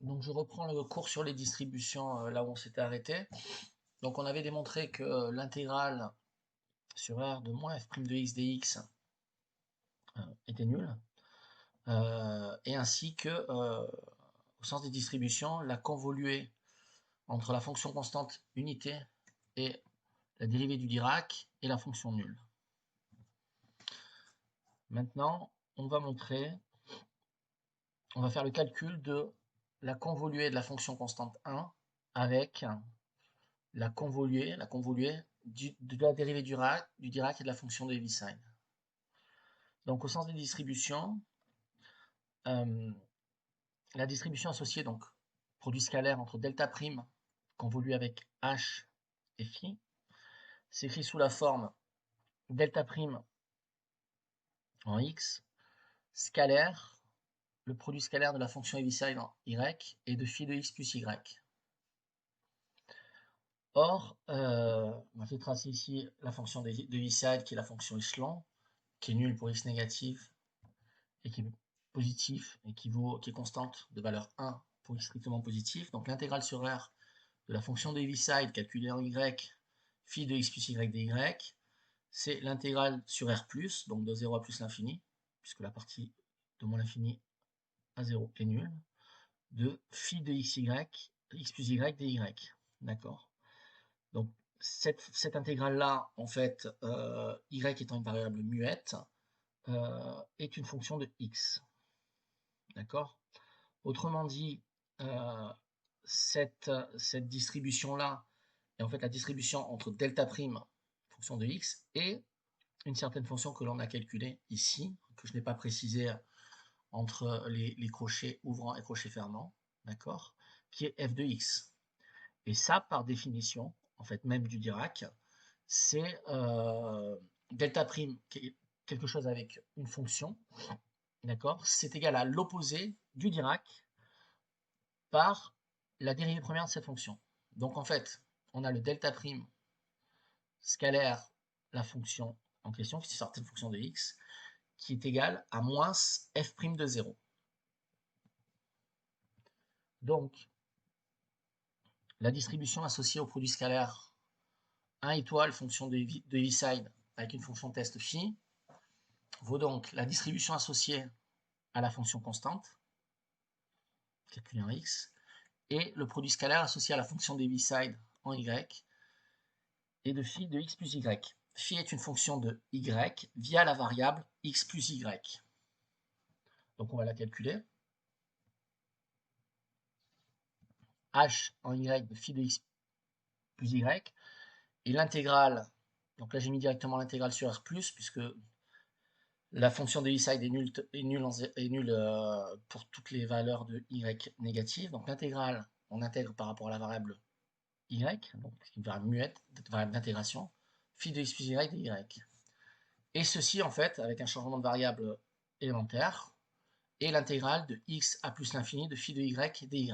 Donc je reprends le cours sur les distributions là où on s'était arrêté. Donc on avait démontré que l'intégrale sur R de moins f' de x dx était nulle. Et ainsi que, au sens des distributions, la convoluée entre la fonction constante unité et la dérivée du Dirac et la fonction nulle. Maintenant, on va faire le calcul de la convoluée de la fonction constante 1 avec la convoluée de la dérivée du Dirac et de la fonction de Heaviside. Donc au sens des distributions, euh, la distribution associée, donc produit scalaire entre delta prime convolue avec h et phi, s'écrit sous la forme delta prime en x, scalaire, le produit scalaire de la fonction Heaviside en y et de phi de x plus y. Or, on va fait tracer ici la fonction de Heaviside qui est la fonction échelon, qui est nulle pour x négatif et qui est positif et qui est constante de valeur 1 pour x strictement positif. Donc l'intégrale sur R de la fonction de Heaviside calculée en y, phi de x plus y dy, c'est l'intégrale sur R+, donc de 0 à plus l'infini, puisque la partie de moins l'infini à 0 est nulle, de phi de xy, x plus y dy. D'accord. Donc cette intégrale-là, en fait, y étant une variable muette, est une fonction de x. D'accord. Autrement dit, euh, cette distribution-là est en fait la distribution entre delta prime, fonction de x, et une certaine fonction que l'on a calculée ici, que je n'ai pas précisé entre les crochets ouvrants et crochets fermants, d'accord, qui est f de x. Et ça, par définition, en fait, même du Dirac, c'est delta prime, qui est quelque chose avec une fonction, d'accord, c'est égal à l'opposé du Dirac par la dérivée première de cette fonction. Donc en fait, on a le delta prime scalaire, la fonction en question, qui est une certaine fonction de x, qui est égal à moins f' de 0. Donc, la distribution associée au produit scalaire 1 étoile fonction de Heaviside avec une fonction test phi vaut donc la distribution associée à la fonction constante, calculée en x, et le produit scalaire associé à la fonction de Heaviside en y, et de phi de x plus y. Phi est une fonction de y via la variable x plus y. Donc on va la calculer. H en y de phi de x plus y, et l'intégrale, donc là j'ai mis directement l'intégrale sur R+, puisque la fonction de Heaviside est nulle pour toutes les valeurs de y négatives. Donc l'intégrale, on intègre par rapport à la variable y, donc une variable muette, une variable d'intégration, phi de x plus y de y. Et ceci, en fait, avec un changement de variable élémentaire, est l'intégrale de x à plus l'infini de phi de y dy.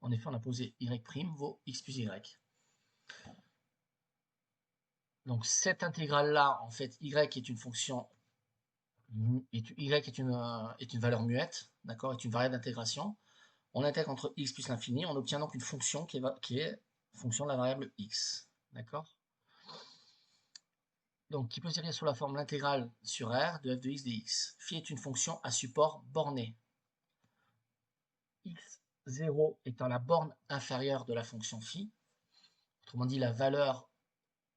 En effet, on a posé y' vaut x plus y. Donc cette intégrale-là, en fait, y est une fonction, y est une valeur muette, d'accord, est une variable d'intégration. On intègre entre x plus l'infini, on obtient donc une fonction qui est fonction de la variable x, d'accord. Donc qui peut s'écrire sous la forme l'intégrale sur R de f de x dx. Phi est une fonction à support borné. x0 étant la borne inférieure de la fonction phi, autrement dit la valeur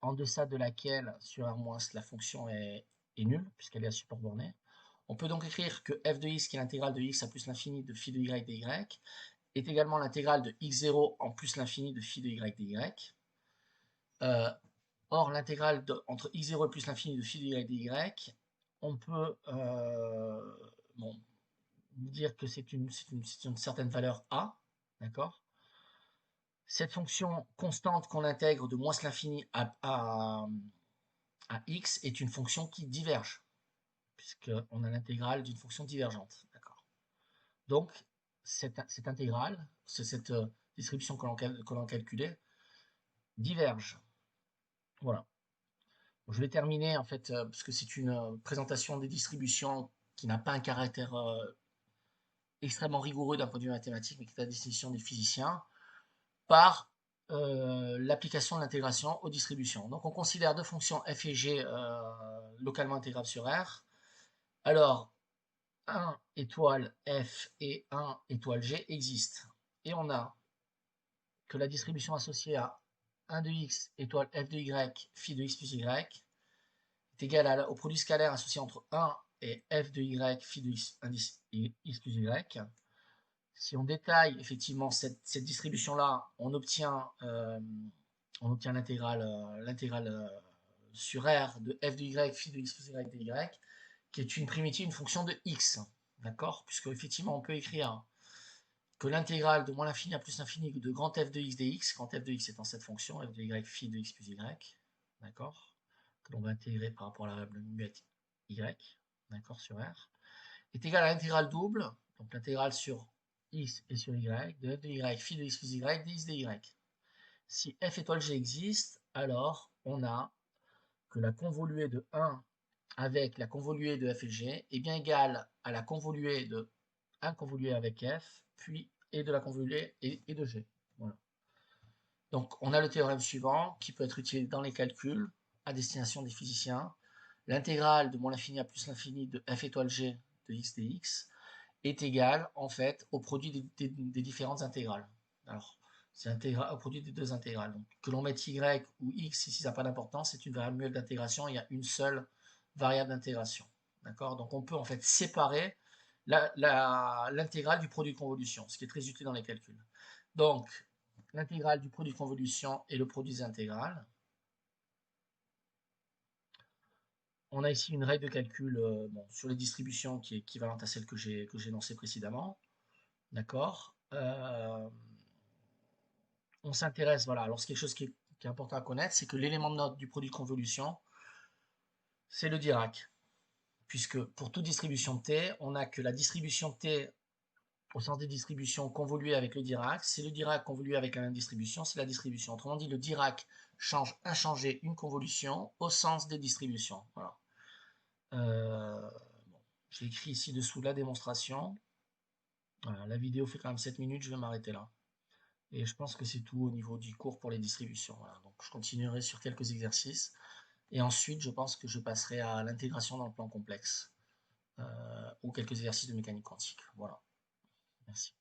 en deçà de laquelle sur R- la fonction est nulle, puisqu'elle est à support borné. On peut donc écrire que f de x, qui est l'intégrale de x à plus l'infini de phi de y dy, est également l'intégrale de x0 en plus l'infini de phi de y dy. Or, l'intégrale entre x0 et plus l'infini de phi de y dy, on peut dire que c'est une certaine valeur a, d'accord. Cette fonction constante qu'on intègre de moins l'infini à x est une fonction qui diverge, puisqu'on a l'intégrale d'une fonction divergente, d'accord. Donc, cette intégrale, cette distribution que l'on calculait, diverge. Voilà. Je vais terminer, en fait, parce que c'est une présentation des distributions qui n'a pas un caractère extrêmement rigoureux d'un point de vue mathématique, mais qui est à destination des physiciens, par l'application de l'intégration aux distributions. Donc on considère deux fonctions f et g localement intégrables sur R. Alors, 1 étoile f et 1 étoile g existent. Et on a que la distribution associée à 1 de x étoile f de y phi de x plus y est égale au produit scalaire associé entre 1 et f de y phi de x indice x plus y. Si on détaille effectivement cette distribution-là, on obtient l'intégrale sur R de f de y phi de x plus y de y, qui est une primitive, une fonction de x. D'accord? Puisque effectivement, on peut écrire que l'intégrale de moins l'infini à plus l'infini de grand f de x dx, quand f de x étant cette fonction, f de y phi de x plus y, d'accord? Que l'on va intégrer par rapport à la variable muette y, d'accord, sur R, est égal à l'intégrale double, donc l'intégrale sur x et sur y, de f de y phi de x plus y dx dy. Si f étoile g existe, alors on a que la convoluée de 1 avec la convoluée de f et g est bien égale à la convoluée de 1 convolué avec f, puis et de la convoluée et de g. Voilà. Donc on a le théorème suivant qui peut être utilisé dans les calculs à destination des physiciens. L'intégrale de moins l'infini à plus l'infini de f étoile g de x dx est égale en fait au produit des différentes intégrales. Alors c'est au produit des deux intégrales. Donc, que l'on mette y ou x ici ça n'a pas d'importance, c'est une variable muette d'intégration, il y a une seule variable d'intégration. D'accord? Donc on peut en fait séparer l'intégrale du produit de convolution, ce qui est très utile dans les calculs. Donc l'intégrale du produit de convolution et le produit des intégrales. On a ici une règle de calcul sur les distributions qui est équivalente à celle que j'ai énoncée précédemment. D'accord. On s'intéresse, voilà, alors c'est quelque chose qui est important à connaître, c'est que l'élément de note du produit de convolution, c'est le Dirac. Puisque pour toute distribution de T, on n'a que la distribution T au sens des distributions convoluées avec le Dirac. C'est le Dirac convolué avec la même distribution, c'est la distribution. Autrement dit, le Dirac change inchangé une convolution au sens des distributions. Voilà. Bon, j'ai écrit ici dessous la démonstration. Voilà, la vidéo fait quand même 7 minutes, je vais m'arrêter là. Et je pense que c'est tout au niveau du cours pour les distributions. Voilà. Donc je continuerai sur quelques exercices. Et ensuite, je pense que je passerai à l'intégration dans le plan complexe ou quelques exercices de mécanique quantique. Voilà. Merci.